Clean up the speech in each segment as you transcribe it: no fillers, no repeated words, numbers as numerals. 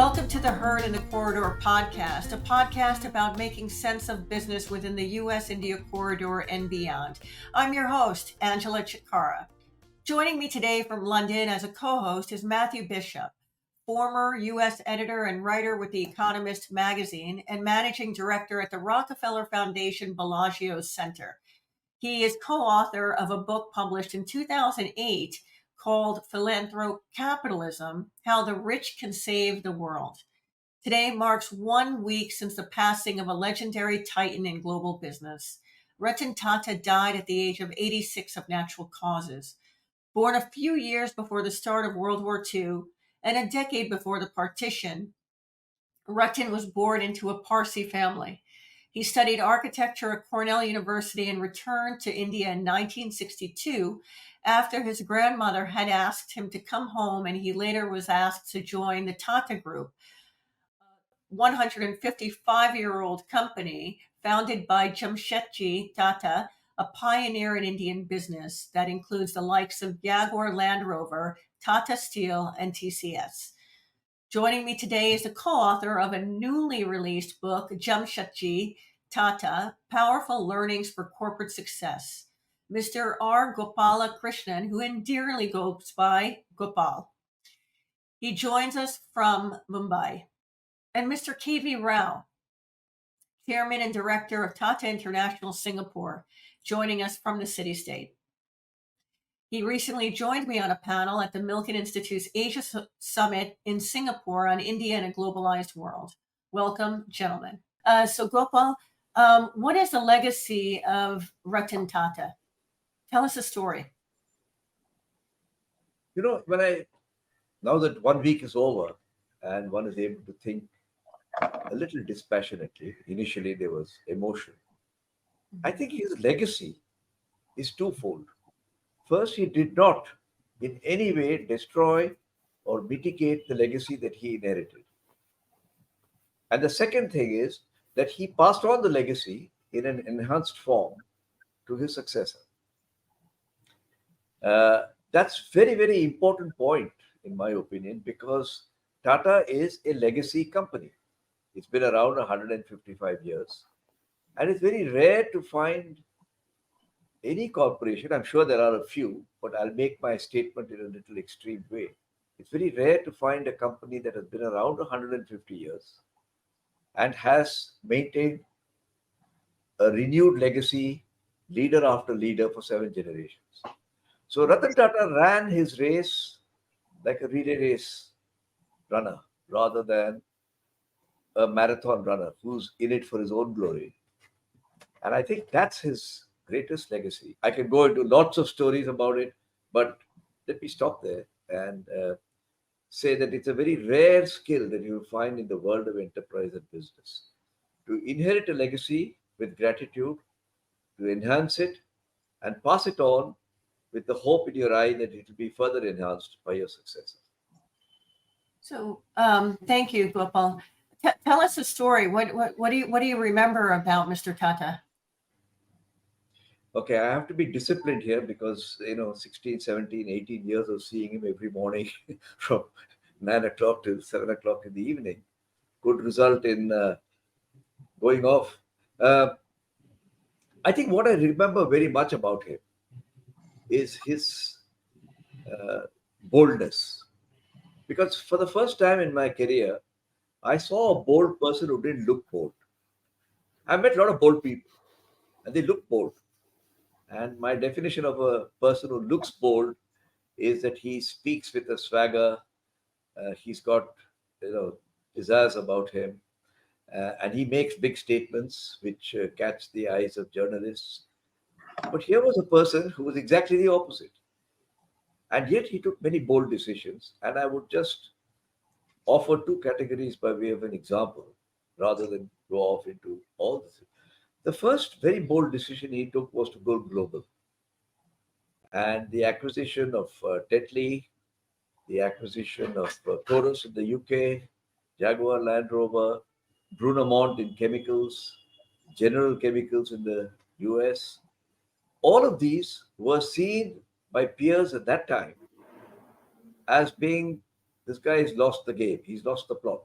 Welcome to the Herd in the Corridor podcast, a podcast about making sense of business within the U.S.-India corridor and beyond. I'm your host, Angela Chitkara. Joining me today from London as a co-host is Matthew Bishop, former U.S. editor and writer with the Economist magazine and managing director at the Rockefeller Foundation Bellagio Center. He is co-author of a book published in 2008 called Philanthrocapitalism: How the Rich Can Save the World. Today marks 1 week since the passing of a legendary titan in global business. Ratan Tata died at the age of 86 of natural causes. Born a few years before the start of World War II and a decade before the partition, Ratan was born into a Parsi family. He studied architecture at Cornell University and returned to India in 1962 after his grandmother had asked him to come home, and he later was asked to join the Tata Group, a 155-year-old company founded by Jamsetji Tata, a pioneer in Indian business that includes the likes of Jaguar Land Rover, Tata Steel, and TCS. Joining me today is the co-author of a newly released book, Jamsetji Tata, Powerful Learnings for Corporate Success, Mr. R. Gopalakrishnan, who endearingly goes by Gopal. He joins us from Mumbai. And Mr. K.V. Rao, Chairman and Director of Tata International Singapore, joining us from the city-state. He recently joined me on a panel at the Milken Institute's Asia Summit in Singapore on India and a Globalized World. Welcome, gentlemen. So Gopal, what is the legacy of Ratan Tata? Tell us a story. You know, now that 1 week is over and one is able to think a little dispassionately, initially there was emotion. I think his legacy is twofold. First, he did not in any way destroy or mitigate the legacy that he inherited. And the second thing is that he passed on the legacy in an enhanced form to his successor. That's very, very important point, in my opinion, because Tata is a legacy company. It's been around 155 years. And it's very rare to find any corporation, I'm sure there are a few, but I'll make my statement in a little extreme way. It's very rare to find a company that has been around 150 years and has maintained a renewed legacy, leader after leader, for 7 generations. So Ratan Tata ran his race like a relay race runner rather than a marathon runner who's in it for his own glory. And I think that's his greatest legacy. I can go into lots of stories about it, but let me stop there and say that it's a very rare skill that you'll find in the world of enterprise and business. To inherit a legacy with gratitude, to enhance it and pass it on with the hope in your eye that it will be further enhanced by your successor. So thank you, Gopal. Tell us a story. What do you remember about Mr. Tata? Okay, I have to be disciplined here because, 16, 17, 18 years of seeing him every morning from 9 o'clock till 7 o'clock in the evening could result in going off. I think what I remember very much about him is his boldness. Because for the first time in my career, I saw a bold person who didn't look bold. I met a lot of bold people and they look bold. And my definition of a person who looks bold is that he speaks with a swagger. He's got, pizzazz about him. And he makes big statements which catch the eyes of journalists. But here was a person who was exactly the opposite. And yet he took many bold decisions. And I would just offer 2 categories by way of an example rather than go off into all this. The first very bold decision he took was to go global. And the acquisition of Tetley, the acquisition of Chorus in the UK, Jaguar Land Rover, Brunamont in chemicals, General Chemicals in the US, all of these were seen by peers at that time as being this guy has lost the game. He's lost the plot.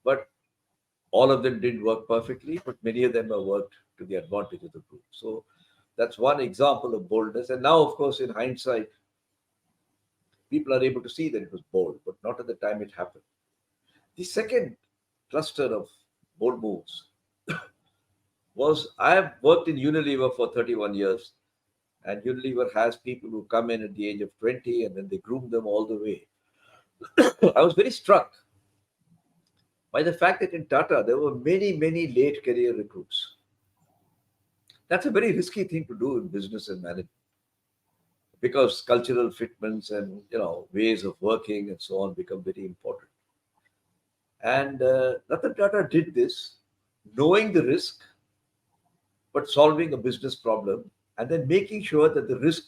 But all of them didn't work perfectly, but many of them have worked to the advantage of the group. So that's one example of boldness. And now, of course, in hindsight, people are able to see that it was bold, but not at the time it happened. The second cluster of bold moves was I have worked in Unilever for 31 years, and Unilever has people who come in at the age of 20 and then they groom them all the way. I was very struck by the fact that in Tata there were many, many late career recruits. That's a very risky thing to do in business and management because cultural fitments and ways of working and so on become very important. And Ratan Tata did this, knowing the risk, but solving a business problem, and then making sure that the risk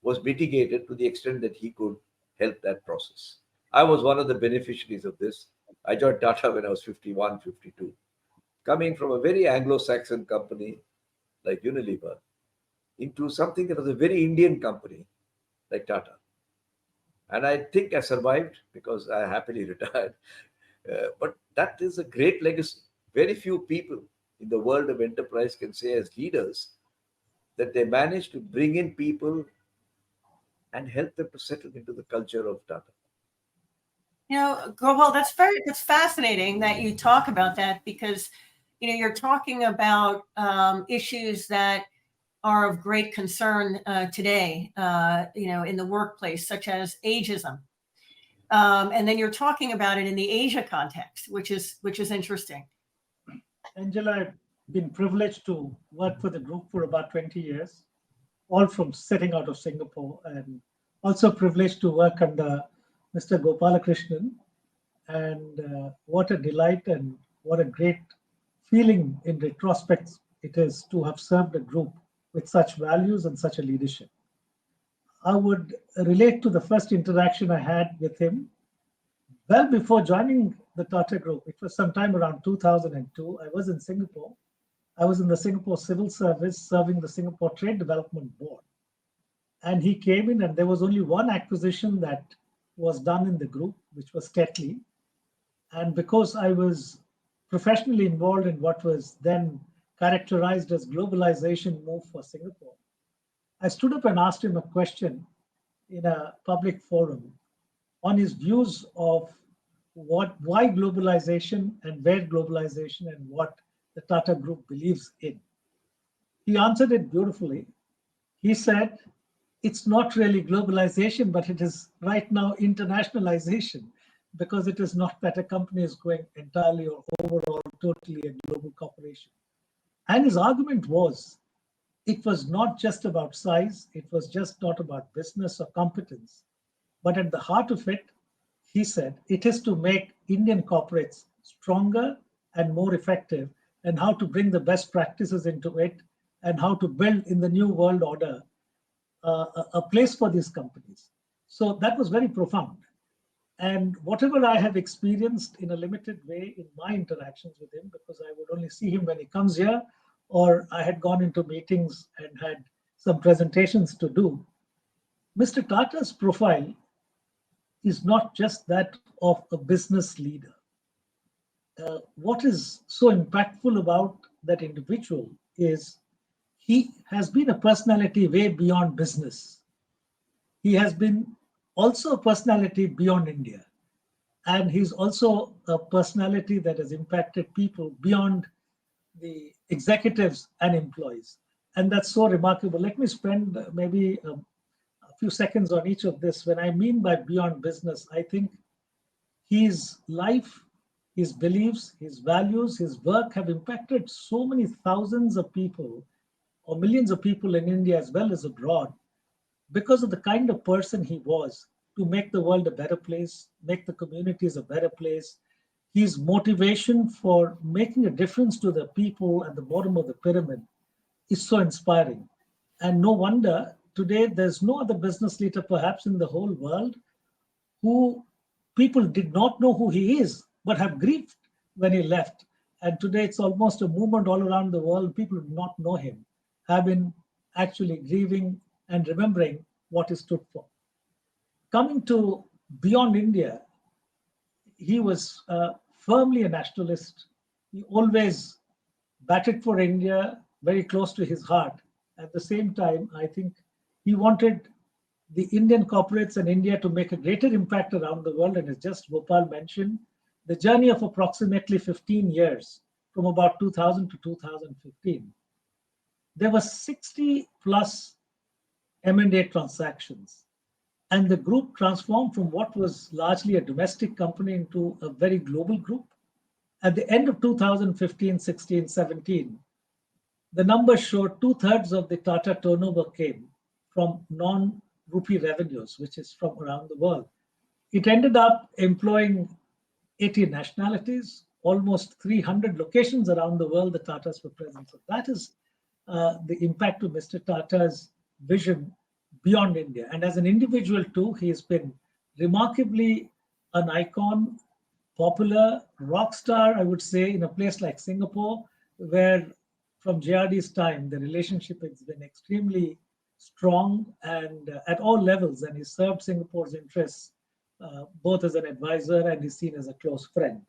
was mitigated to the extent that he could help that process. I was one of the beneficiaries of this. I joined Tata when I was 51, 52, coming from a very Anglo-Saxon company like Unilever into something that was a very Indian company like Tata. And I think I survived because I happily retired. But that is a great legacy. Very few people in the world of enterprise can say, as leaders, that they managed to bring in people and help them to settle into the culture of Tata. Gopal, that's fascinating that you talk about that because, you're talking about issues that are of great concern today, in the workplace, such as ageism. And then you're talking about it in the Asia context, which is interesting. Angela, I've been privileged to work for the group for about 20 years, all from setting out of Singapore, and also privileged to work under Mr. Gopalakrishnan. And what a delight and what a great feeling in retrospect it is to have served a group with such values and such a leadership. I would relate to the first interaction I had with him well before joining the Tata Group. It was sometime around 2002. I was in Singapore. I was in the Singapore Civil Service serving the Singapore Trade Development Board. And he came in, and there was only one acquisition that was done in the group, which was Tetley. And because I was professionally involved in what was then characterized as globalization move for Singapore, I stood up and asked him a question in a public forum on his views of why globalization and where globalization and what the Tata Group believes in. He answered it beautifully. He said, it's not really globalization, but it is right now internationalization, because it is not that a company is going entirely or overall totally a global corporation. And his argument was, it was not just about size, it was just not about business or competence, but at the heart of it, he said, it is to make Indian corporates stronger and more effective, and how to bring the best practices into it, and how to build in the new world order a place for these companies. So that was very profound. And whatever I have experienced in a limited way in my interactions with him, because I would only see him when he comes here, or I had gone into meetings and had some presentations to do, Mr. Tata's profile is not just that of a business leader. What is so impactful about that individual is he has been a personality way beyond business. He has been also a personality beyond India. And he's also a personality that has impacted people beyond the executives and employees. And that's so remarkable. Let me spend maybe a few seconds on each of this. When I mean by beyond business, I think his life, his beliefs, his values, his work have impacted so many thousands of people or millions of people in India as well as abroad because of the kind of person he was, to make the world a better place, make the communities a better place. His motivation for making a difference to the people at the bottom of the pyramid is so inspiring. And no wonder today there's no other business leader perhaps in the whole world who people did not know who he is, but have grieved when he left. And today it's almost a movement all around the world. People who do not know him have been actually grieving and remembering what he stood for. Coming to beyond India, he was firmly a nationalist. He always batted for India, very close to his heart. At the same time, I think he wanted the Indian corporates and India to make a greater impact around the world. And as just Gopal mentioned, the journey of approximately 15 years from about 2000 to 2015, there were 60 plus M&A transactions. And the group transformed from what was largely a domestic company into a very global group. At the end of 2015, 16, 17, the numbers showed 2/3 of the Tata turnover came from non-rupee revenues, which is from around the world. It ended up employing 80 nationalities, almost 300 locations around the world the Tatas were present. So that is the impact of Mr. Tata's vision beyond India. And as an individual too, he has been remarkably an icon, popular, rock star, I would say, in a place like Singapore, where from JRD's time, the relationship has been extremely strong and at all levels, and he served Singapore's interests both as an advisor and is seen as a close friend.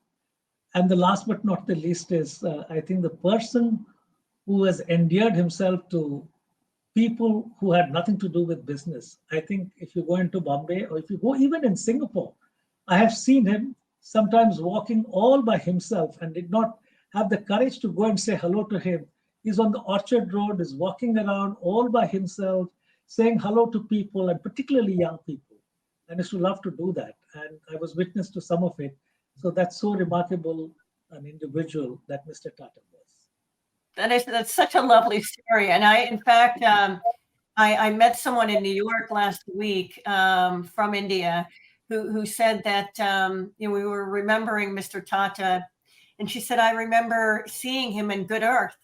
And the last but not the least is, I think, the person who has endeared himself to people who had nothing to do with business. I think if you go into Bombay or if you go even in Singapore, I have seen him sometimes walking all by himself and did not have the courage to go and say hello to him. He's on the Orchard Road, is walking around all by himself, saying hello to people and particularly young people. And I used to love to do that. And I was witness to some of it. So that's so remarkable an individual that Mr. Tata was. That's such a lovely story. And in fact, I met someone in New York last week from India who said that we were remembering Mr. Tata, and she said, I remember seeing him in Good Earth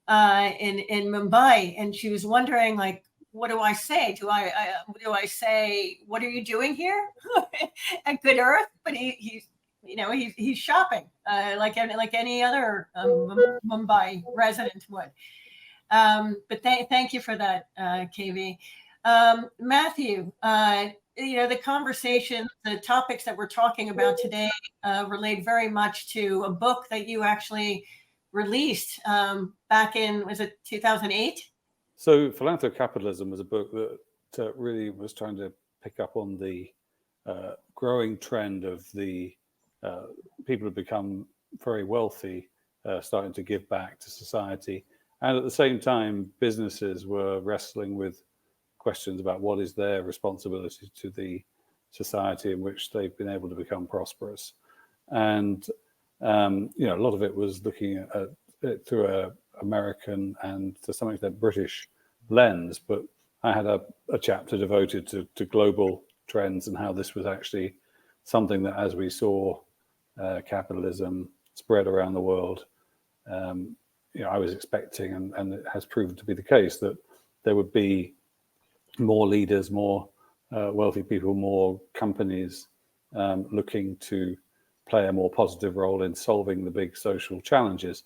in Mumbai, and she was wondering, like, what do I say? Do I say, what are you doing here at Good Earth? But he's shopping like any other Mumbai resident would. But thank you for that, KV. Matthew, the conversation, the topics that we're talking about today relate very much to a book that you actually released back in, was it 2008? So Philanthrocapitalism was a book that really was trying to pick up on the growing trend of the people who become very wealthy starting to give back to society. And at the same time, businesses were wrestling with questions about what is their responsibility to the society in which they've been able to become prosperous. And, a lot of it was looking at it through an American and to some extent British lens. But I had a chapter devoted to global trends and how this was actually something that, as we saw capitalism spread around the world, I was expecting, and it has proven to be the case, that there would be more leaders, more wealthy people, more companies looking to play a more positive role in solving the big social challenges.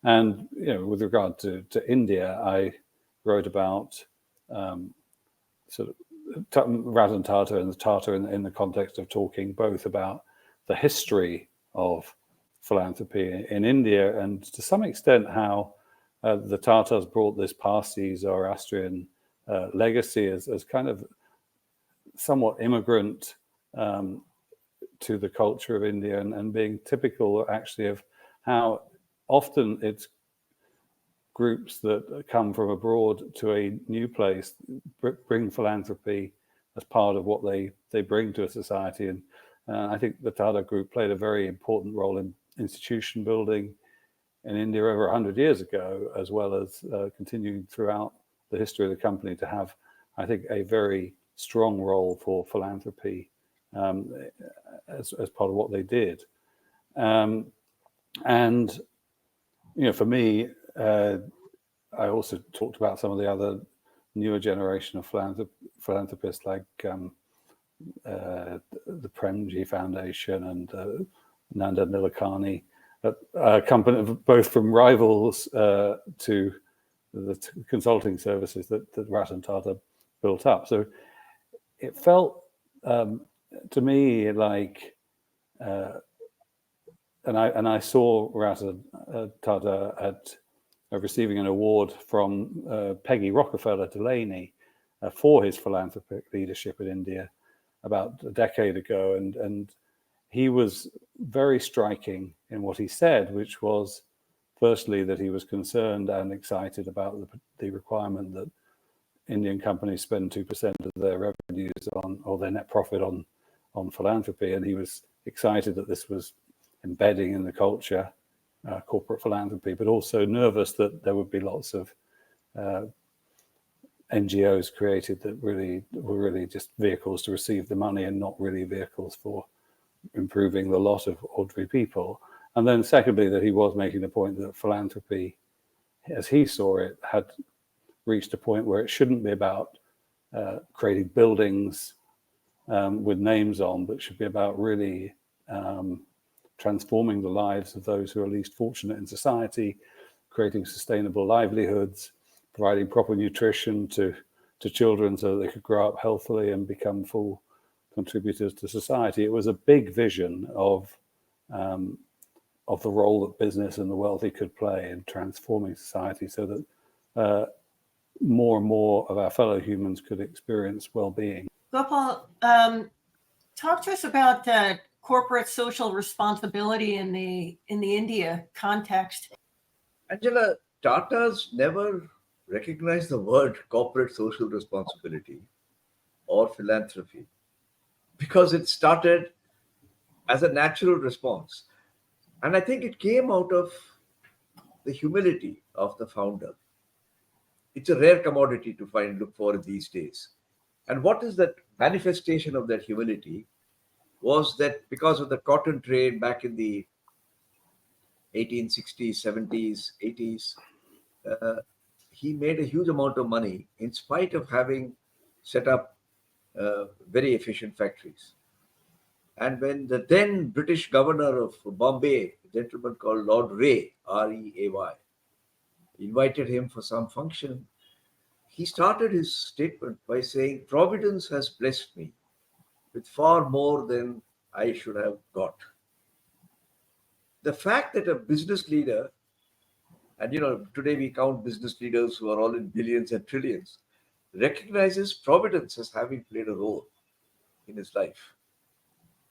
And with regard to India, I wrote about sort of Ratan Tata and the Tata in the context of talking both about the history of philanthropy in India and to some extent how the Tatas brought this Parsi Zoroastrian legacy as kind of somewhat immigrant to the culture of India and being typical actually of how often it's groups that come from abroad to a new place bring philanthropy as part of what they bring to a society. And I think the Tata Group played a very important role in institution building in India over 100 years ago, as well as continuing throughout the history of the company to have, I think, a very strong role for philanthropy as part of what they did. And for me, I also talked about some of the other newer generation of philanthropists like the Premji Foundation and Nanda Nilekani, a company both from rivals to the consulting services that Ratan Tata built up. So it felt to me like and I saw Ratan Tata at receiving an award from Peggy Rockefeller Delaney for his philanthropic leadership in India about a decade ago, and he was very striking in what he said, which was firstly that he was concerned and excited about the requirement that Indian companies spend 2% of their revenues on, or their net profit on philanthropy, and he was excited that this was embedding in the culture corporate philanthropy, but also nervous that there would be lots of NGOs created that were really just vehicles to receive the money and not really vehicles for improving the lot of ordinary people. And then secondly, that he was making the point that philanthropy, as he saw it, had reached a point where it shouldn't be about creating buildings with names on, but should be about really transforming the lives of those who are least fortunate in society, creating sustainable livelihoods, providing proper nutrition to children so that they could grow up healthily and become full contributors to society. It was a big vision of the role that business and the wealthy could play in transforming society so that more and more of our fellow humans could experience well-being. Gopal, talk to us about corporate social responsibility in the India context. Angela, Tata's never recognized the word corporate social responsibility or philanthropy because it started as a natural response. And I think it came out of the humility of the founder. It's a rare commodity to look for these days. And what is that manifestation of that humility was that because of the cotton trade back in the 1860s, 70s, 80s, he made a huge amount of money in spite of having set up very efficient factories. And when the then British governor of Bombay, a gentleman called Lord Ray, R-E-A-Y, invited him for some function, he started his statement by saying, "Providence has blessed me with far more than I should have got." The fact that a business leader, and today we count business leaders who are all in billions and trillions, recognizes providence as having played a role in his life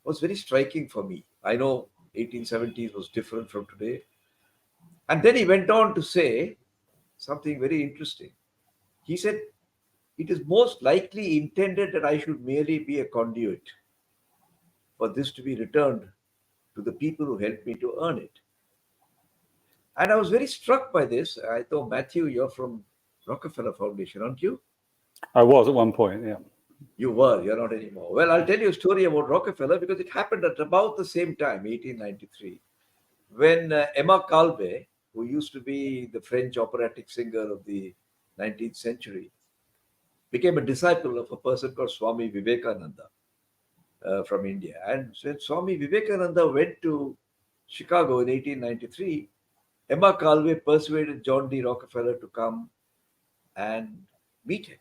was very striking for me. I know 1870s was different from today. And then he went on to say something very interesting. He said, "It is most likely intended that I should merely be a conduit for this to be returned to the people who helped me to earn it." And I was very struck by this. I thought, Matthew, you're from Rockefeller Foundation, aren't you? I was at one point, yeah. You were, you're not anymore. Well, I'll tell you a story about Rockefeller because it happened at about the same time, 1893, when Emma Calvé, who used to be the French operatic singer of the 19th century, became a disciple of a person called Swami Vivekananda from India. And when Swami Vivekananda went to Chicago in 1893, Emma Calvé persuaded John D. Rockefeller to come and meet him.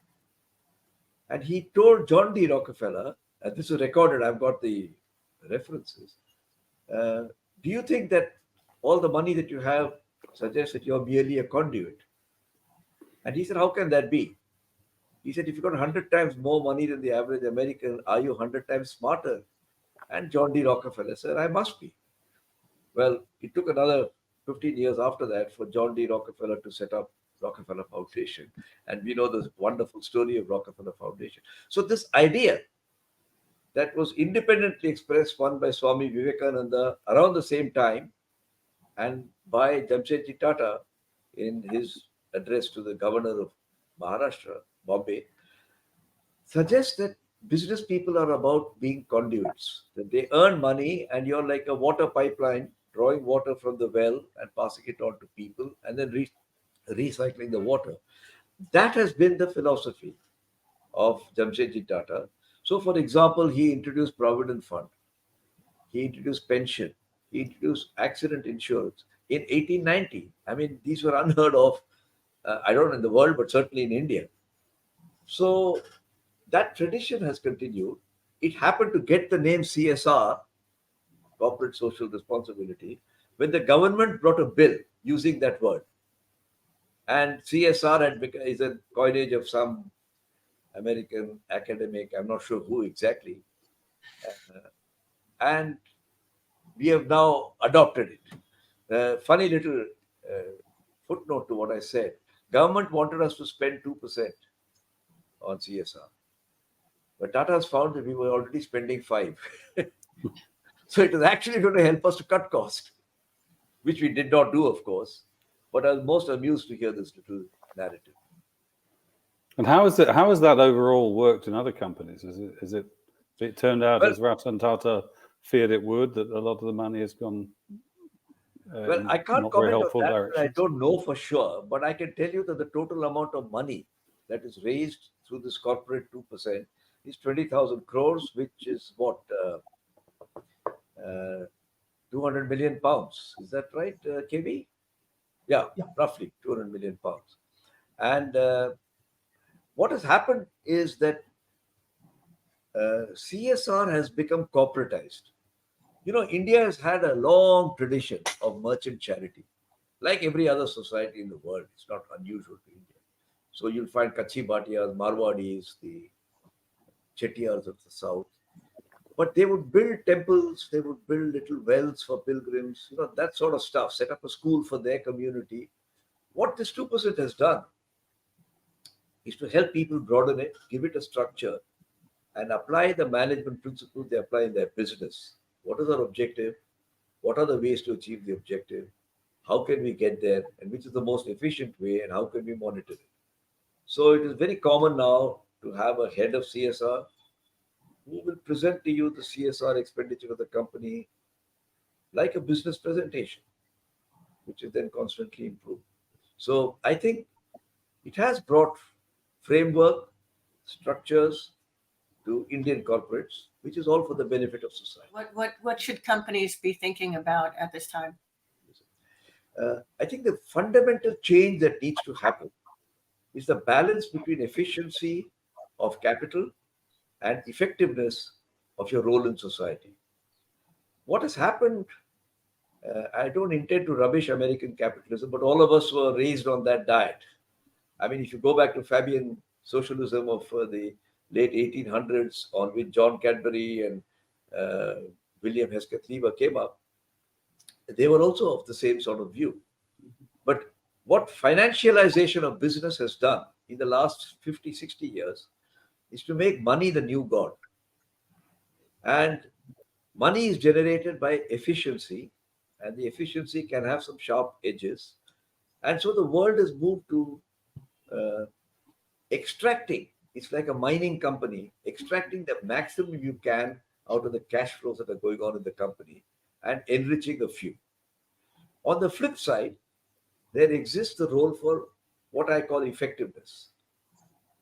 And he told John D. Rockefeller, and this is recorded, I've got the references, do you think that all the money that you have suggests that you're merely a conduit? And he said, how can that be? He said, if you've got 100 times more money than the average American, are you 100 times smarter? And John D. Rockefeller said, I must be. Well, it took another 15 years after that for John D. Rockefeller to set up Rockefeller Foundation. And we know the wonderful story of Rockefeller Foundation. So this idea that was independently expressed, one by Swami Vivekananda around the same time, and by Jamsetji Tata in his address to the governor of Maharashtra, Bombay, suggests that business people are about being conduits, that they earn money and you're like a water pipeline, drawing water from the well and passing it on to people and then recycling the water. That has been the philosophy of Jamsetji Tata. So, for example, he introduced Provident Fund. He introduced pension. He introduced accident insurance in 1890. I mean, these were unheard of, I don't know in the world, but certainly in India. So that tradition has continued. It happened to get the name CSR corporate social responsibility, when the government brought a bill using that word. And CSR is a coinage of some American academic, I'm not sure who exactly. And we have now adopted it. Funny little footnote to what I said. Government wanted us to spend 2% on CSR. But Tata has found that we were already spending 5. So it is actually going to help us to cut cost, which we did not do, of course. But I was most amused to hear this little narrative. And how is it? How has that overall worked in other companies? It turned out Well, as Ratan Tata feared it would, that a lot of the money has gone well, I can't not very comment on helpful that. I directions? don't know for sure, but I can tell you that the total amount of money that is raised through this corporate 2% is 20,000 crores, which is what, 200 million pounds. Is that right, KB? Yeah, Yeah. roughly 200 million pounds. And what has happened is that CSR has become corporatized. You know, India has had a long tradition of merchant charity, like every other society in the world. It's not unusual to India. So you'll find Kachi Bhatiyas, Marwadis, the Chettiars of the south. But they would build temples, they would build little wells for pilgrims, you know, that sort of stuff, set up a school for their community. What this 2% has done is to help people broaden it, give it a structure, and apply the management principles they apply in their business. What is our objective? What are the ways to achieve the objective? How can we get there? And which is the most efficient way? And how can we monitor it? So it is very common now to have a head of CSR who will present to you the CSR expenditure of the company like a business presentation, which is then constantly improved. So I think it has brought framework, structures to Indian corporates, which is all for the benefit of society. What should companies be thinking about at this time? I think the fundamental change that needs to happen is the balance between efficiency of capital and effectiveness of your role in society. What has happened, I don't intend to rubbish American capitalism, but all of us were raised on that diet. I mean, if you go back to Fabian socialism of the late 1800s, on which John Cadbury and William Hesketh Lever came up, they were also of the same sort of view. But what financialization of business has done in the last 50, 60 years is to make money the new god. And money is generated by efficiency, and the efficiency can have some sharp edges. And so the world has moved to uh, extracting, it's like a mining company, extracting the maximum you can out of the cash flows that are going on in the company and enriching a few. On the flip side, there exists the role for what I call effectiveness,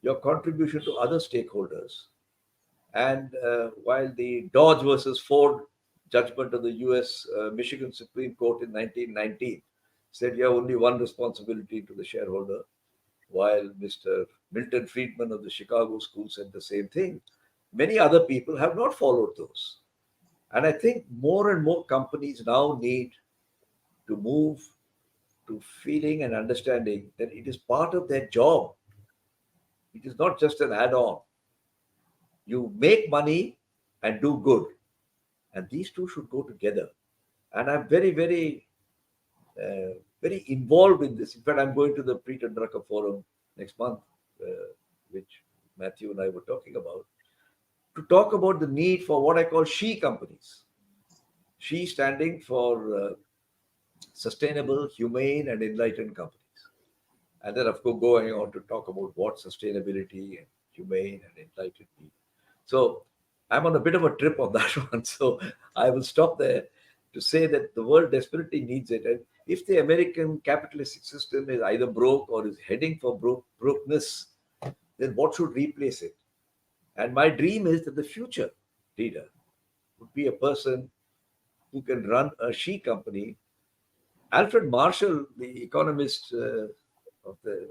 your contribution to other stakeholders. And while the Dodge versus Ford judgment of the US Michigan Supreme Court in 1919 said you have only one responsibility to the shareholder, while Mr. Milton Friedman of the Chicago School said the same thing, many other people have not followed those. And I think more and more companies now need to move to feeling and understanding that it is part of their job. It is not just an add on. You make money and do good. And these two should go together. And I'm very involved in this. In fact, I'm going to the Pre-Tandrika Forum next month, which Matthew and I were talking about, to talk about the need for what I call SHE companies. SHE standing for sustainable, humane, and enlightened companies. And then, of course, going on to talk about what sustainability and humane and enlightened mean. So I'm on a bit of a trip on that one. So I will stop there to say that the world desperately needs it. And if the American capitalistic system is either broke or is heading for brokenness, then what should replace it? And my dream is that the future leader would be a person who can run a SHE company. Alfred Marshall, the economist of the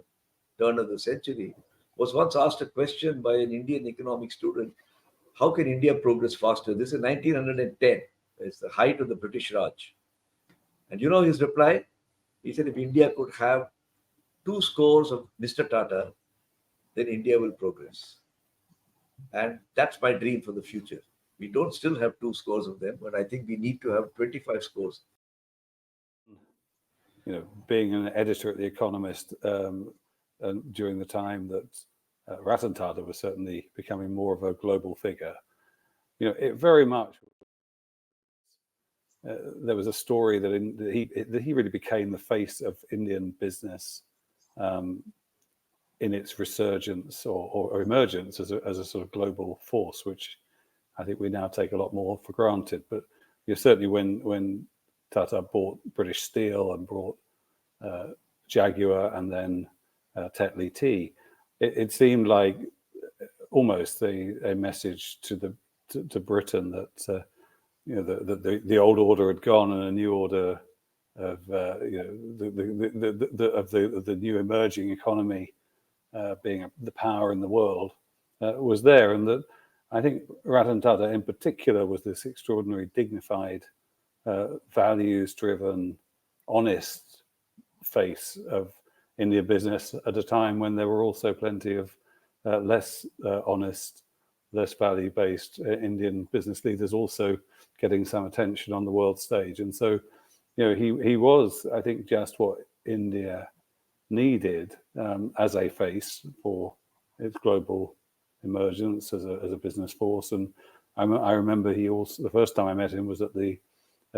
turn of the century, was once asked a question by an Indian economic student: how can India progress faster? This is 1910. It's the height of the British Raj. And you know his reply? He said, if India could have 2 scores of Mr. Tata, then India will progress. And that's my dream for the future. We don't still have 2 scores of them, but I think we need to have 25 scores. Being an editor at The Economist and during the time that Ratan Tata was certainly becoming more of a global figure, it very much. There was a story that he really became the face of Indian business in its resurgence or emergence as a sort of global force, which I think we now take a lot more for granted. But certainly when Tata bought British Steel and bought Jaguar and then Tetley Tea, it seemed like almost a message to Britain that the old order had gone and a new order of the new emerging economy being the power in the world was there, and that I think Ratan Tata in particular was this extraordinary, dignified, values-driven, honest face of Indian business at a time when there were also plenty of less honest, less value-based Indian business leaders also getting some attention on the world stage. And so, he was, I think, just what India needed as a face for its global emergence as a business force. And I remember the first time I met him was at the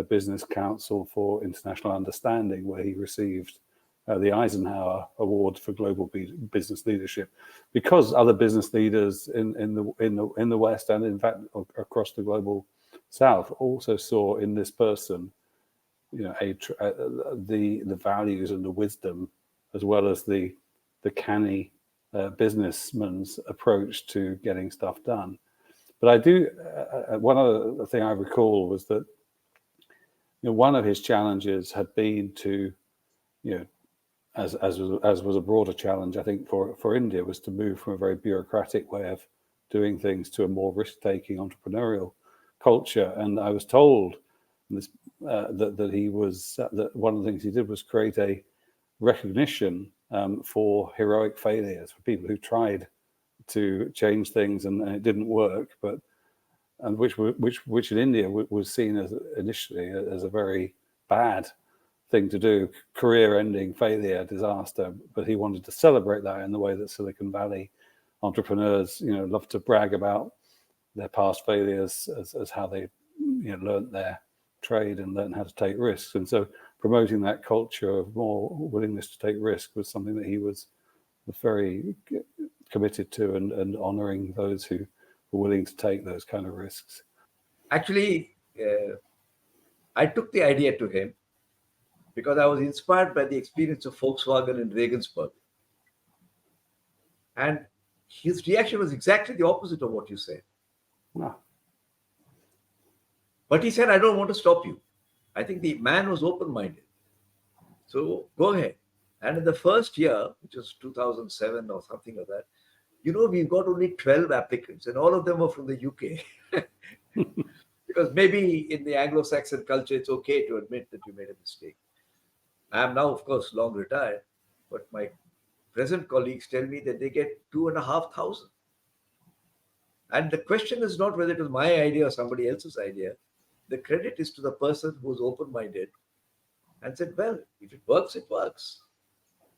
Business Council for International Understanding, where he received the Eisenhower Award for Global Business Leadership, because other business leaders in the West and in fact across the global South also saw in this person, the values and the wisdom, as well as the canny businessman's approach to getting stuff done. But I do one other thing I recall was that one of his challenges had been to as was a broader challenge, I think, for India, was to move from a very bureaucratic way of doing things to a more risk-taking entrepreneurial culture. And I was told that one of the things he did was create a recognition for heroic failures, for people who tried to change things and it didn't work, which in India was seen as initially as a very bad thing to do, career-ending failure, disaster. But he wanted to celebrate that in the way that Silicon Valley entrepreneurs, love to brag about their past failures as how they, learned their trade and learned how to take risks. And so promoting that culture of more willingness to take risk was something that he was very committed to, and honoring those who were willing to take those kind of risks. Actually, I took the idea to him because I was inspired by the experience of Volkswagen in Regensburg. And his reaction was exactly the opposite of what you said. Wow. But he said, I don't want to stop you. I think the man was open-minded. So go ahead. And in the first year, which was 2007 or something like that, we've got only 12 applicants, and all of them were from the UK. Because maybe in the Anglo-Saxon culture, it's okay to admit that you made a mistake. I am now, of course, long retired, but my present colleagues tell me that they get 2,500. And the question is not whether it was my idea or somebody else's idea. The credit is to the person who was open-minded and said, well, if it works, it works.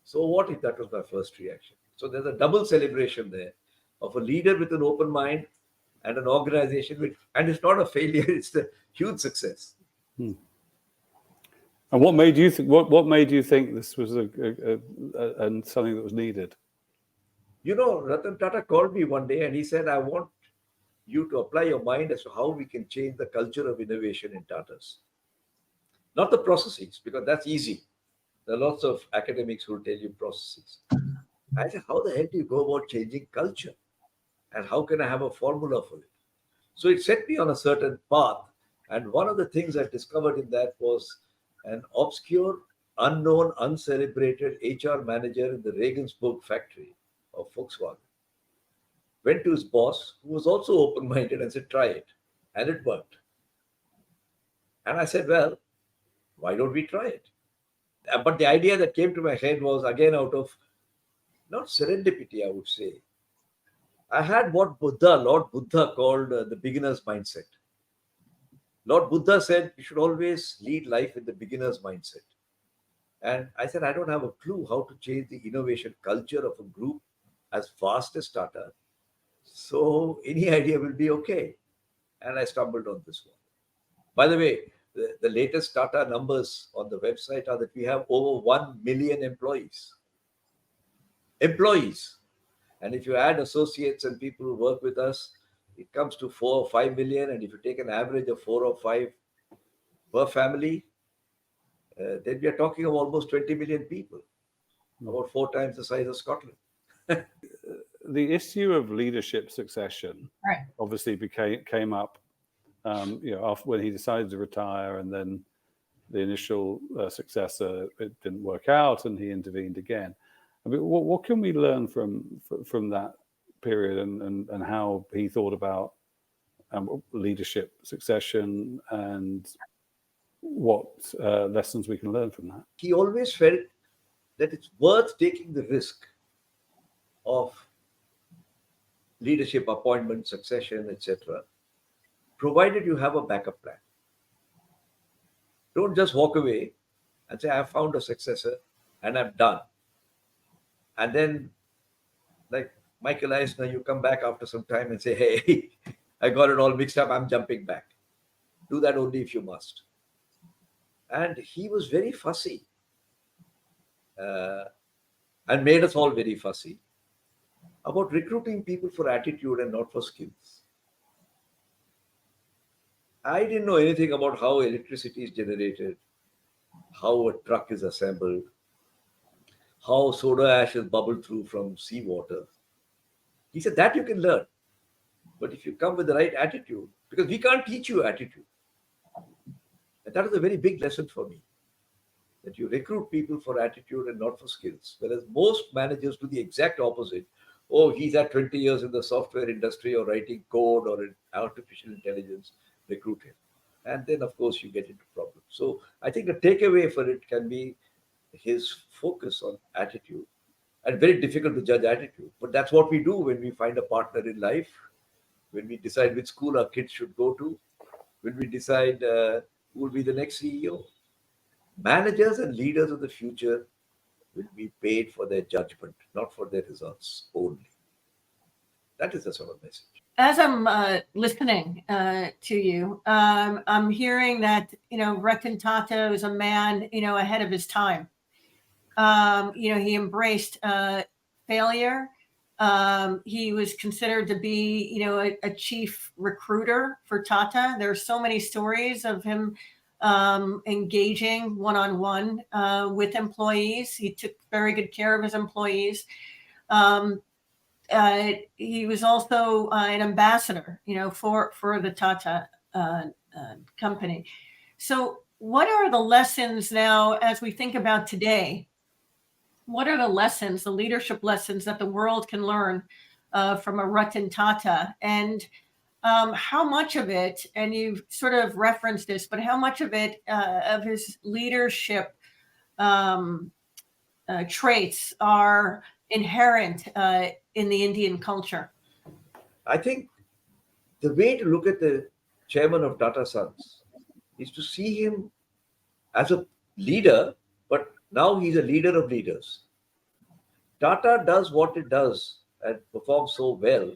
So what if that was my first reaction? So there's a double celebration there of a leader with an open mind and an organization and it's not a failure, it's a huge success. And what made you think? What made you think this was and something that was needed? Ratan Tata called me one day and he said, I want you to apply your mind as to how we can change the culture of innovation in Tatas. Not the processes, because that's easy. There are lots of academics who will tell you processes. I said, how the hell do you go about changing culture? And how can I have a formula for it? So it set me on a certain path. And one of the things I discovered in that was an obscure, unknown, uncelebrated HR manager in the Regensburg factory of Volkswagen went to his boss, who was also open-minded, and said, try it. And it worked. And I said, well, why don't we try it? But the idea that came to my head was again out of not serendipity, I would say. I had what Lord Buddha called the beginner's mindset. Lord Buddha said you should always lead life with the beginner's mindset. And I said, I don't have a clue how to change the innovation culture of a group as vast as Tata. So any idea will be okay. And I stumbled on this one. By the way, the latest Tata numbers on the website are that we have over 1 million employees. Employees. And if you add associates and people who work with us, it comes to 4 or 5 million. And if you take an average of 4 or 5 per family, then we are talking of almost 20 million people, about 4 times the size of Scotland. The issue of leadership succession Right. obviously came up, after when he decided to retire, and then the initial successor, it didn't work out, and he intervened again. I mean, what can we learn from that period, and how he thought about leadership succession, and what lessons we can learn from that? He always felt that it's worth taking the risk of leadership appointment, succession, etc., provided you have a backup plan. Don't just walk away and say, I've found a successor and I'm done. And then, like Michael Eisner, you come back after some time and say, hey, I got it all mixed up, I'm jumping back. Do that only if you must. And he was very fussy and made us all very fussy about recruiting people for attitude and not for skills. I didn't know anything about how electricity is generated, how a truck is assembled, how soda ash is bubbled through from seawater. He said that you can learn. But if you come with the right attitude, because we can't teach you attitude. And that was a very big lesson for me. That you recruit people for attitude and not for skills. Whereas most managers do the exact opposite. Oh, he's had 20 years in the software industry or writing code or in artificial intelligence, recruit him. And then, of course, you get into problems. So I think the takeaway for it can be his focus on attitude. And very difficult to judge attitude. But that's what we do when we find a partner in life, when we decide which school our kids should go to, when we decide who will be the next CEO. Managers and leaders of the future will be paid for their judgment, not for their results only. That is the sort of message. As I'm listening to you, I'm hearing that, Ratan Tata was a man, ahead of his time. He embraced failure. He was considered to be, a chief recruiter for Tata. There are so many stories of him engaging one-on-one with employees. He took very good care of his employees. He was also an ambassador, for the Tata company. So what are the lessons now as we think about today? What are the lessons, the leadership lessons that the world can learn from a Ratan Tata? And how much of it, and you've sort of referenced this, but how much of it, of his leadership traits are inherent in the Indian culture? I think the way to look at the chairman of Tata Sons is to see him as a leader, but now he's a leader of leaders. Tata does what it does and performs so well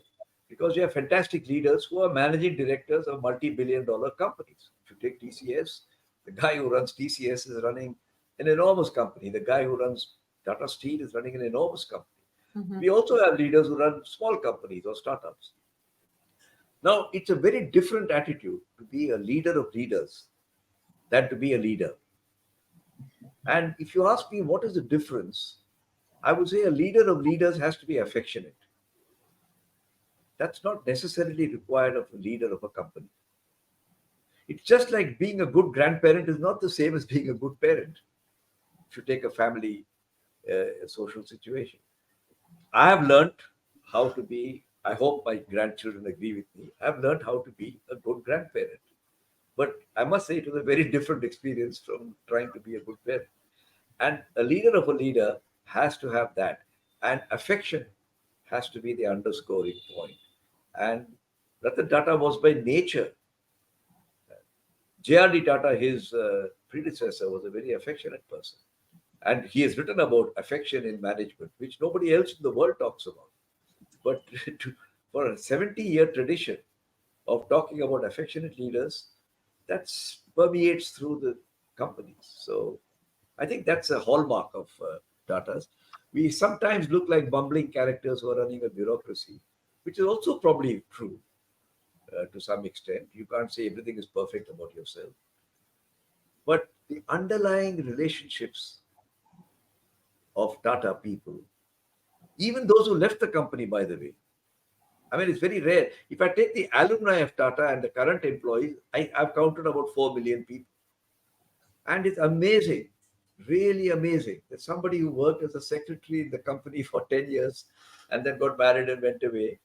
because you have fantastic leaders who are managing directors of multi-billion-dollar companies. If you take TCS, the guy who runs TCS is running an enormous company. The guy who runs Tata Steel is running an enormous company. Mm-hmm. We also have leaders who run small companies or startups. Now, it's a very different attitude to be a leader of leaders than to be a leader. And if you ask me what is the difference, I would say a leader of leaders has to be affectionate. That's not necessarily required of a leader of a company. It's just like being a good grandparent is not the same as being a good parent. If you take a family social situation, I have learned how to be, I hope my grandchildren agree with me, I've learned how to be a good grandparent. But I must say it was a very different experience from trying to be a good parent. And a leader of a leader has to have that. And affection has to be the underscoring point. And Ratan Tata was by nature. J.R.D. Tata, his predecessor, was a very affectionate person. And he has written about affection in management, which nobody else in the world talks about. But for a 70-year tradition of talking about affectionate leaders, that permeates through the companies. So I think that's a hallmark of Tata's. We sometimes look like bumbling characters who are running a bureaucracy, which is also probably true to some extent. You can't say everything is perfect about yourself. But the underlying relationships of Tata people, even those who left the company, by the way, I mean, it's very rare. If I take the alumni of Tata and the current employees, I've counted about 4 million people. And it's amazing, really amazing, that somebody who worked as a secretary in the company for 10 years and then got married and went away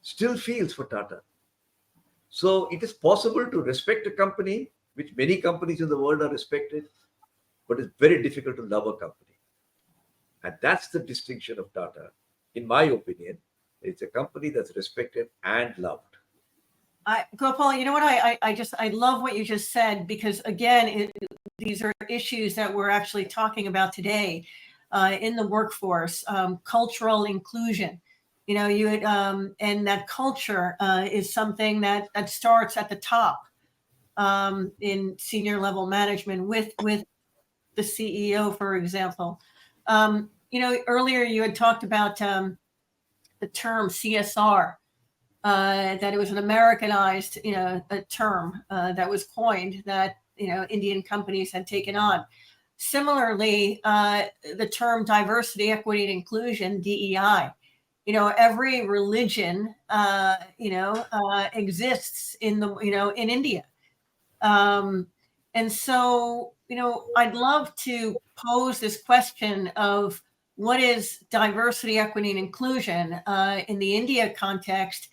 still feels for Tata. So it is possible to respect a company, which many companies in the world are respected, but it's very difficult to love a company. And that's the distinction of Tata, in my opinion. It's a company that's respected and loved. Gopal, you know what? I love what you just said, because again, these are issues that we're actually talking about today in the workforce, cultural inclusion. You know, and that culture is something that starts at the top in senior level management with the CEO, for example. You know, earlier you had talked about the term CSR. That it was an Americanized, you know, a term that was coined that, you know, Indian companies had taken on. Similarly, the term diversity, equity, and inclusion, DEI. You know, every religion, exists in the, you know, in India. And so, you know, I'd love to pose this question of what is diversity, equity, and inclusion in the India context,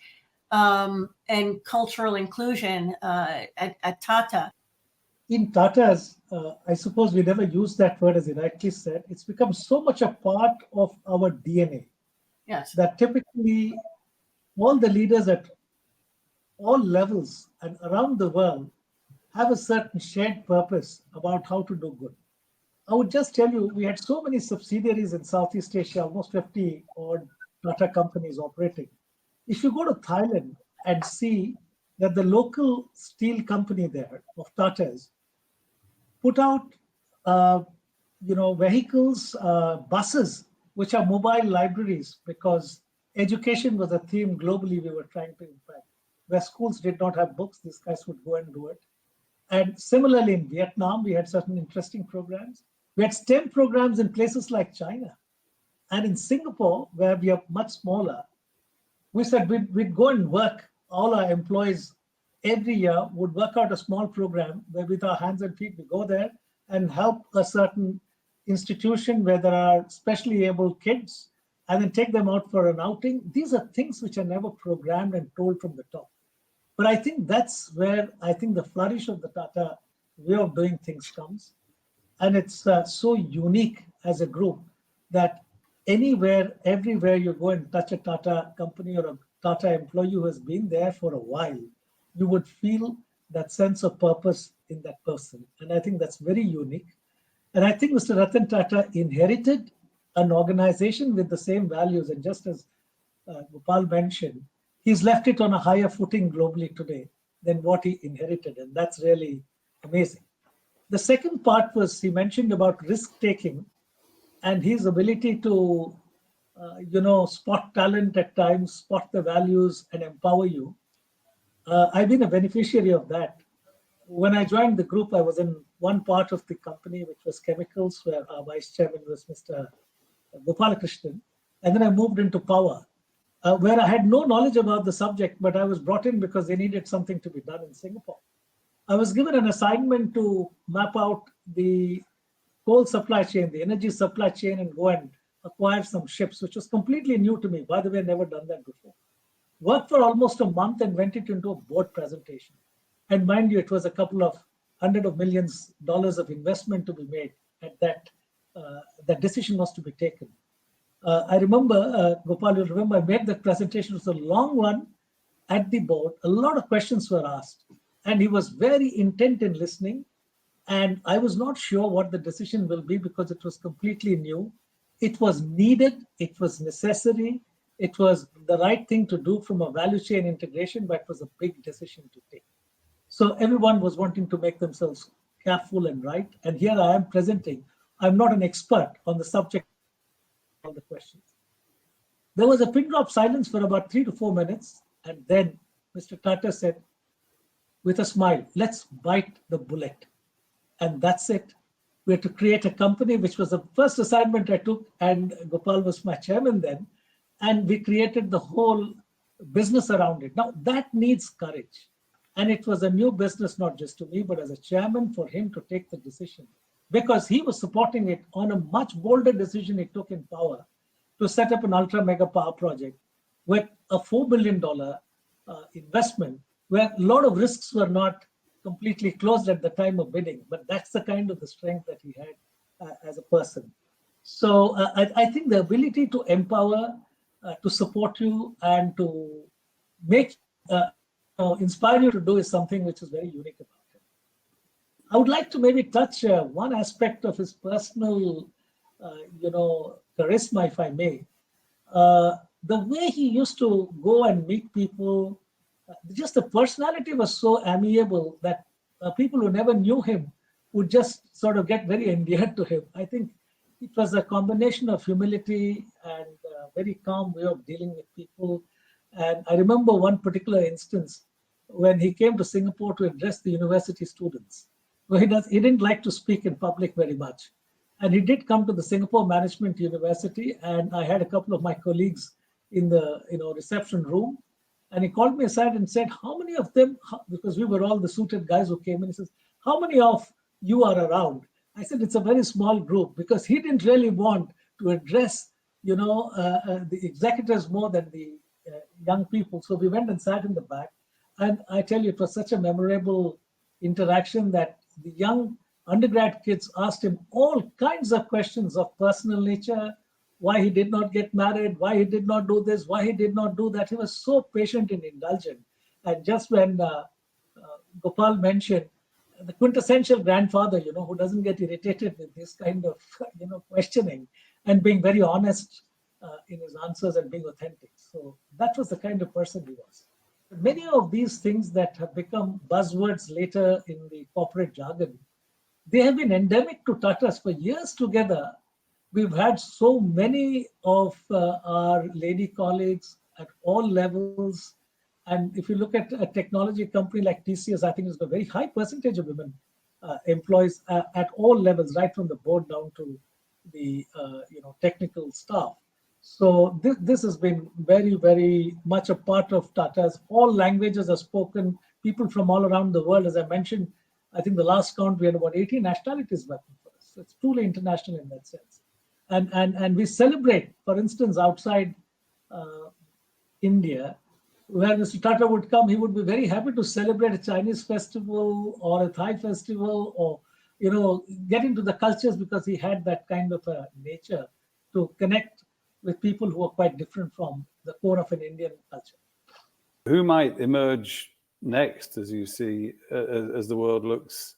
and cultural inclusion at Tata. In Tata's, I suppose we never use that word, as you rightly said. It's become so much a part of our DNA Yes. that typically all the leaders at all levels and around the world have a certain shared purpose about how to do good. I would just tell you, we had so many subsidiaries in Southeast Asia, almost 50 odd Tata companies operating. If you go to Thailand and see that the local steel company there of Tata's put out, vehicles, buses, which are mobile libraries, because education was a theme globally we were trying to impact. Where schools did not have books, these guys would go and do it. And similarly, in Vietnam, we had certain interesting programs. We had STEM programs in places like China. And in Singapore, where we are much smaller, we said we'd go and work. All our employees every year would work out a small program where with our hands and feet, we go there and help a certain institution where there are specially able kids and then take them out for an outing. These are things which are never programmed and told from the top. But I think that's where I think the flourish of the Tata way of doing things comes. And it's so unique as a group that anywhere, everywhere you go and touch a Tata company or a Tata employee who has been there for a while, you would feel that sense of purpose in that person. And I think that's very unique. And I think Mr. Ratan Tata inherited an organization with the same values. And just as Gopal mentioned, he's left it on a higher footing globally today than what he inherited. And that's really amazing. The second part was he mentioned about risk taking and his ability to, spot talent at times, spot the values and empower you. I've been a beneficiary of that. When I joined the group, I was in one part of the company, which was chemicals, where our vice chairman was Mr. Gopalakrishnan. And then I moved into power, where I had no knowledge about the subject, but I was brought in because they needed something to be done in Singapore. I was given an assignment to map out the coal supply chain, the energy supply chain, and go and acquire some ships, which was completely new to me. By the way, I'd never done that before. Worked for almost a month and went it into a board presentation. And mind you, it was a couple of hundred of millions dollars of investment to be made at that decision was to be taken. I remember, Gopal, you remember, I made the presentation. It was a long one at the board. A lot of questions were asked, and he was very intent in listening. And I was not sure what the decision will be because it was completely new. It was needed, it was necessary, it was the right thing to do from a value chain integration, but it was a big decision to take. So everyone was wanting to make themselves careful and right. And here I am presenting. I'm not an expert on the subject of all the questions. There was a pin drop silence for about 3 to 4 minutes. And then Mr. Tata said, with a smile, let's bite the bullet. And that's it. We had to create a company, which was the first assignment I took. And Gopal was my chairman then. And we created the whole business around it. Now, that needs courage. And it was a new business, not just to me, but as a chairman, for him to take the decision. Because he was supporting it on a much bolder decision he took in power to set up an ultra mega power project with a $4 billion investment, where a lot of risks were not completely closed at the time of bidding. But that's the kind of the strength that he had as a person. So I think the ability to empower, to support you, and to make inspire you to do is something which is very unique about him. I would like to maybe touch one aspect of his personal, charisma, if I may. The way he used to go and meet people, just the personality was so amiable that people who never knew him would just sort of get very endeared to him. I think it was a combination of humility and a very calm way of dealing with people. And I remember one particular instance when he came to Singapore to address the university students. Well, he didn't like to speak in public very much. And he did come to the Singapore Management University, and I had a couple of my colleagues in the reception room. And he called me aside and said, how many of them, because we were all the suited guys who came in, he says, how many of you are around? I said, it's a very small group, because he didn't really want to address, the executives more than the young people. So we went and sat in the back. And I tell you, it was such a memorable interaction that the young undergrad kids asked him all kinds of questions of personal nature, why he did not get married, why he did not do this, why he did not do that. He was so patient and indulgent. And just when Gopal mentioned the quintessential grandfather, who doesn't get irritated with this kind of, questioning, and being very honest in his answers and being authentic. So that was the kind of person he was. Many of these things that have become buzzwords later in the corporate jargon, they have been endemic to Tatas for years together. We've had so many of our lady colleagues at all levels. And if you look at a technology company like TCS, I think it's got a very high percentage of women employees at all levels, right from the board down to the technical staff. So this has been very, very much a part of Tata's. All languages are spoken, people from all around the world. As I mentioned, I think the last count, we had about 80 nationalities working for us. So it's truly international in that sense. And we celebrate, for instance, outside India, where Mr. Tata would come, he would be very happy to celebrate a Chinese festival or a Thai festival, or get into the cultures, because he had that kind of a nature to connect with people who are quite different from the core of an Indian culture. Who might emerge next, as you see, as the world looks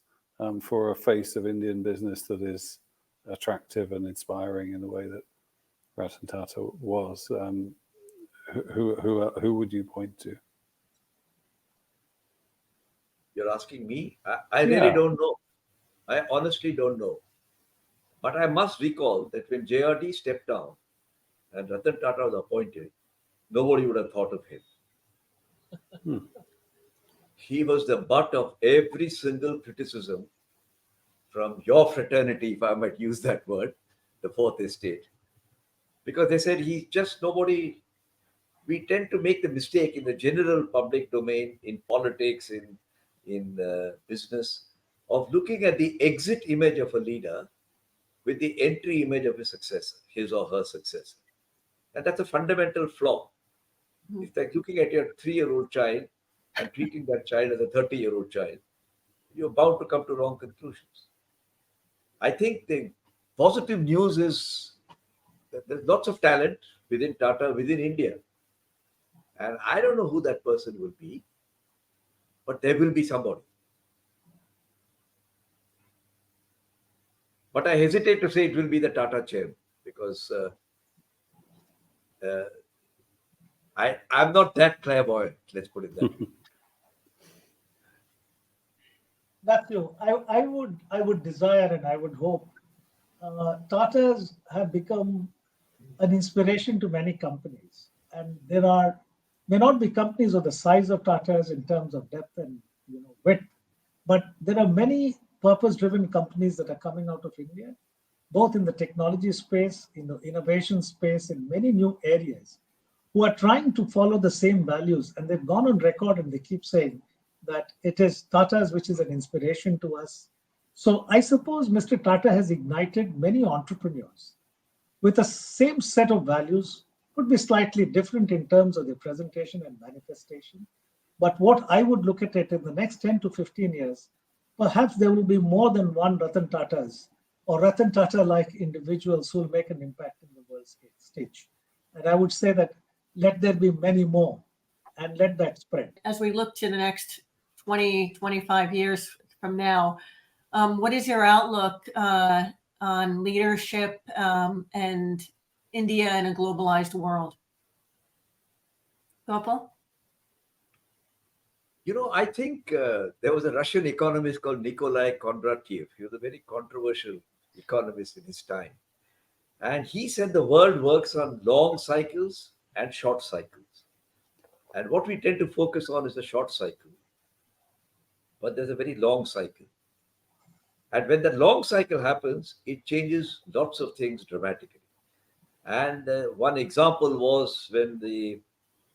for a face of Indian business that is attractive and inspiring in the way that Ratan Tata was? Who would you point to? You're asking me? I really don't know. I honestly don't know. But I must recall that when JRD stepped down and Ratan Tata was appointed, nobody would have thought of him. He was the butt of every single criticism from your fraternity, if I might use that word, the Fourth Estate. Because they said he's just nobody. We tend to make the mistake in the general public domain, in politics, in business, of looking at the exit image of a leader with the entry image of a successor, his or her successor. And that's a fundamental flaw. It's like looking at your 3-year-old child and treating that child as a 30-year-old child, you're bound to come to wrong conclusions. I think the positive news is that there's lots of talent within Tata, within India. And I don't know who that person will be, but there will be somebody. But I hesitate to say it will be the Tata chair because I'm not that clairvoyant, let's put it that way. Matthew, I would desire and I would hope Tatas have become an inspiration to many companies, and there may not be companies of the size of Tatas in terms of depth and width, but there are many purpose-driven companies that are coming out of India, both in the technology space, in the innovation space, in many new areas, who are trying to follow the same values. And they've gone on record and they keep saying that it is Tata's which is an inspiration to us. So I suppose Mr. Tata has ignited many entrepreneurs with the same set of values, could be slightly different in terms of their presentation and manifestation. But what I would look at it in the next 10 to 15 years, perhaps there will be more than one Ratan Tatas or Ratan Tata-like individuals who will make an impact in the world stage. And I would say that let there be many more and let that spread. As we look to the next 20, 25 years from now, what is your outlook on leadership and India in a globalized world? Gopal? I think there was a Russian economist called Nikolai Kondratiev. He was a very controversial economist in his time. And he said the world works on long cycles and short cycles. And what we tend to focus on is the short cycle. But there's a very long cycle. And when that long cycle happens, it changes lots of things dramatically. And one example was when the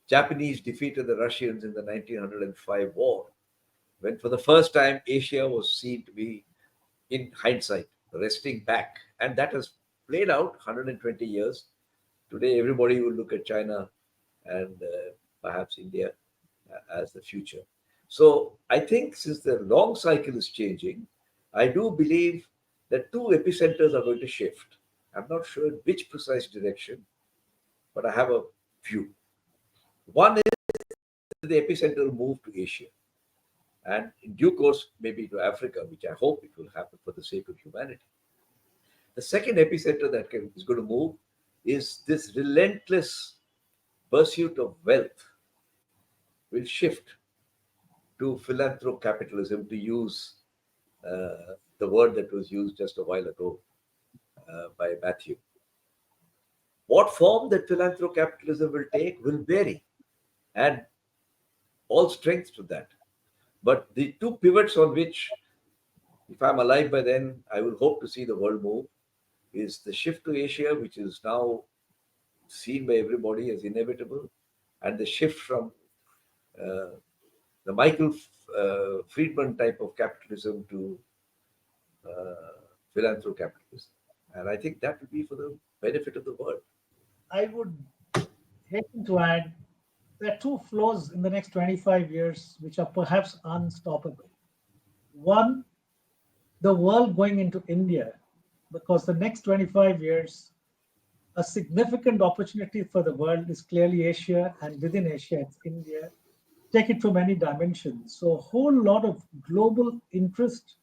Japanese defeated the Russians in the 1905 war, when for the first time Asia was seen to be, in hindsight, resting back. And that has played out 120 years. Today, everybody will look at China and perhaps India as the future. So I think since the long cycle is changing, I do believe that two epicenters are going to shift. I'm not sure in which precise direction, but I have a view. One is the epicenter will move to Asia, and in due course, maybe to Africa, which I hope it will happen for the sake of humanity. The second epicenter that is going to move is this relentless pursuit of wealth will shift to philanthrocapitalism, to use the word that was used just a while ago by Matthew. What form that philanthrocapitalism will take will vary, and all strength to that. But the two pivots on which, if I'm alive by then, I will hope to see the world move is the shift to Asia, which is now seen by everybody as inevitable, and the shift from the Michael Friedman type of capitalism to philanthrocapitalism. And I think that will be for the benefit of the world. I would hasten to add there are two flows in the next 25 years which are perhaps unstoppable. One, the world going into India, because the next 25 years, a significant opportunity for the world is clearly Asia, and within Asia, it's India. Take it from any dimension. So a whole lot of global interest,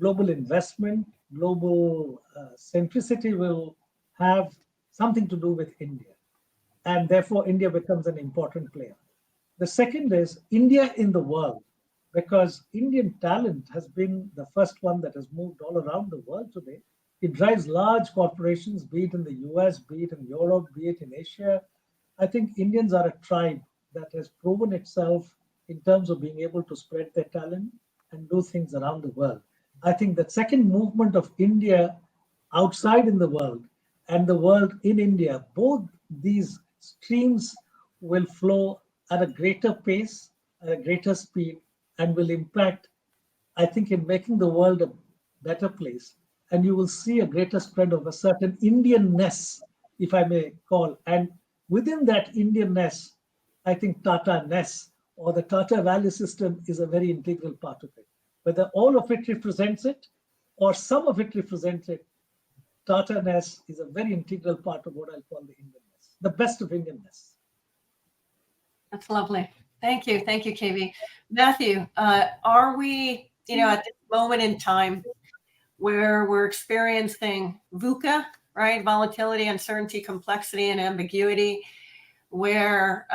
global investment, global centricity will have something to do with India. And therefore, India becomes an important player. The second is India in the world, because Indian talent has been the first one that has moved all around the world today. It drives large corporations, be it in the US, be it in Europe, be it in Asia. I think Indians are a tribe that has proven itself in terms of being able to spread their talent and do things around the world. I think the second movement of India outside in the world and the world in India, both these streams will flow at a greater pace, at a greater speed, and will impact, I think, in making the world a better place. And you will see a greater spread of a certain Indianness, if I may call. And within that Indianness, I think Tata-ness or the Tata value system is a very integral part of it. Whether all of it represents it or some of it represents it, Tata-ness is a very integral part of what I'll call the Indianness, the best of Indianness. That's lovely. Thank you. Thank you, KV. Matthew, are we, at this moment in time where we're experiencing VUCA, right? Volatility, uncertainty, complexity, and ambiguity, where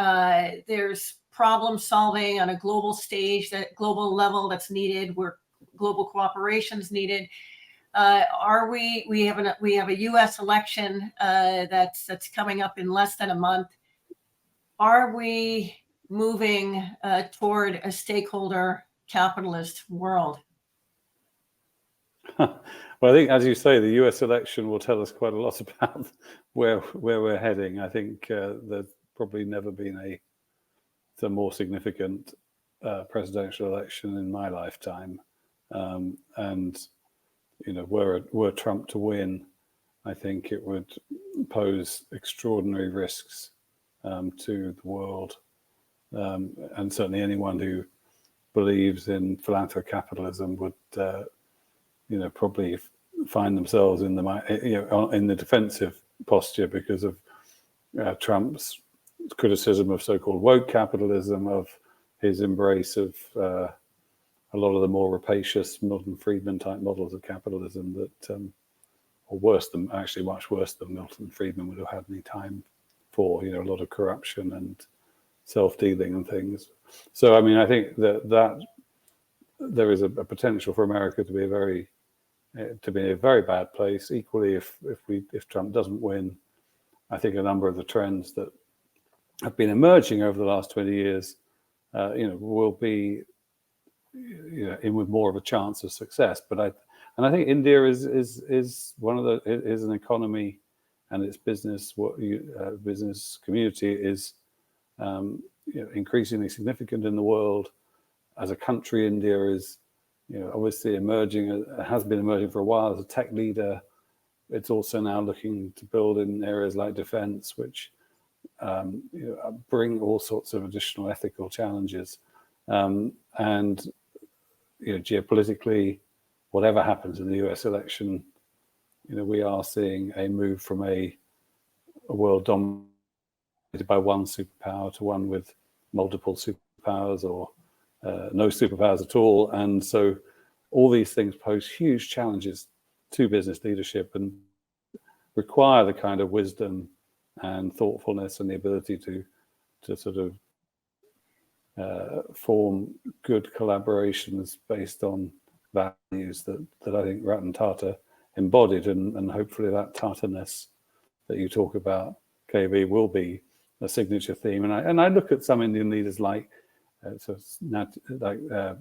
there's problem solving on a global stage, that global level that's needed, where global cooperation is needed. We have a U.S. election that's coming up in less than a month. Are we moving toward a stakeholder capitalist world? Well, I think, as you say, the US election will tell us quite a lot about where we're heading. I think there's probably never been a more significant presidential election in my lifetime. And, were Trump to win, I think it would pose extraordinary risks to the world. And certainly anyone who believes in philanthrocapitalism would probably find themselves in the defensive posture because of Trump's criticism of so-called woke capitalism, of his embrace of a lot of the more rapacious Milton Friedman type models of capitalism that, or worse than, actually much worse than Milton Friedman would have had any time for, a lot of corruption and self-dealing and things. So, I mean, I think that there is a potential for America to be in a very bad place. Equally, if Trump doesn't win, I think a number of the trends that have been emerging over the last 20 years, will be, in with more of a chance of success. But I think India is an economy, and its business business community is increasingly significant in the world. As a country, India is obviously has been emerging for a while as a tech leader. It's also now looking to build in areas like defense, which bring all sorts of additional ethical challenges. And geopolitically, whatever happens in the US election, we are seeing a move from a world dominated by one superpower to one with multiple superpowers, or no superpowers at all. And so all these things pose huge challenges to business leadership and require the kind of wisdom and thoughtfulness and the ability to sort of form good collaborations based on values that I think Ratan Tata embodied, and hopefully that Tata-ness that you talk about, KV, will be a signature theme. And I look at some Indian leaders like Satya Nadella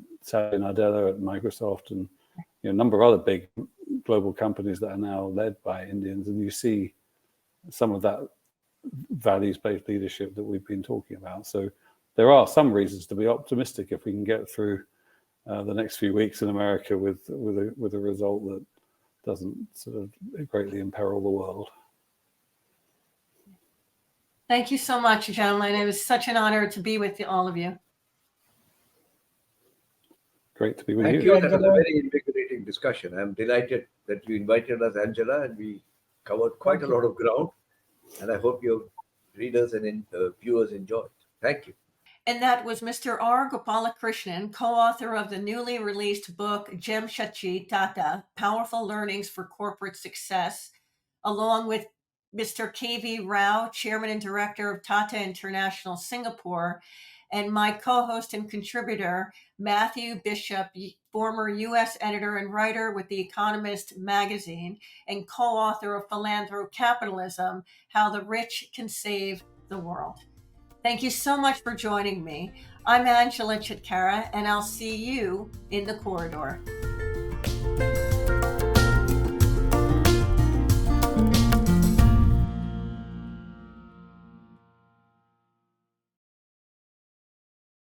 at Microsoft, and a number of other big global companies that are now led by Indians, and you see some of that values-based leadership that we've been talking about. So there are some reasons to be optimistic if we can get through the next few weeks in America with a result that doesn't sort of greatly imperil the world. Thank you so much, gentlemen. It was such an honor to be with all of you. Great to be with you. Thank you. That was a very invigorating discussion. I'm delighted that you invited us, Angela, and we covered quite a lot of ground. And I hope your readers and viewers enjoyed. Thank you. And that was Mr. R. Gopalakrishnan, co-author of the newly released book, Jamsetji Tata, Powerful Learnings for Corporate Success, along with Mr. KV Rao, Chairman and Director of Tata International Singapore, and my co-host and contributor, Matthew Bishop, former U.S. editor and writer with the Economist magazine, and co-author of Philanthrocapitalism, How the Rich Can Save the World. Thank you so much for joining me. I'm Angela Chitkara, and I'll see you in the corridor.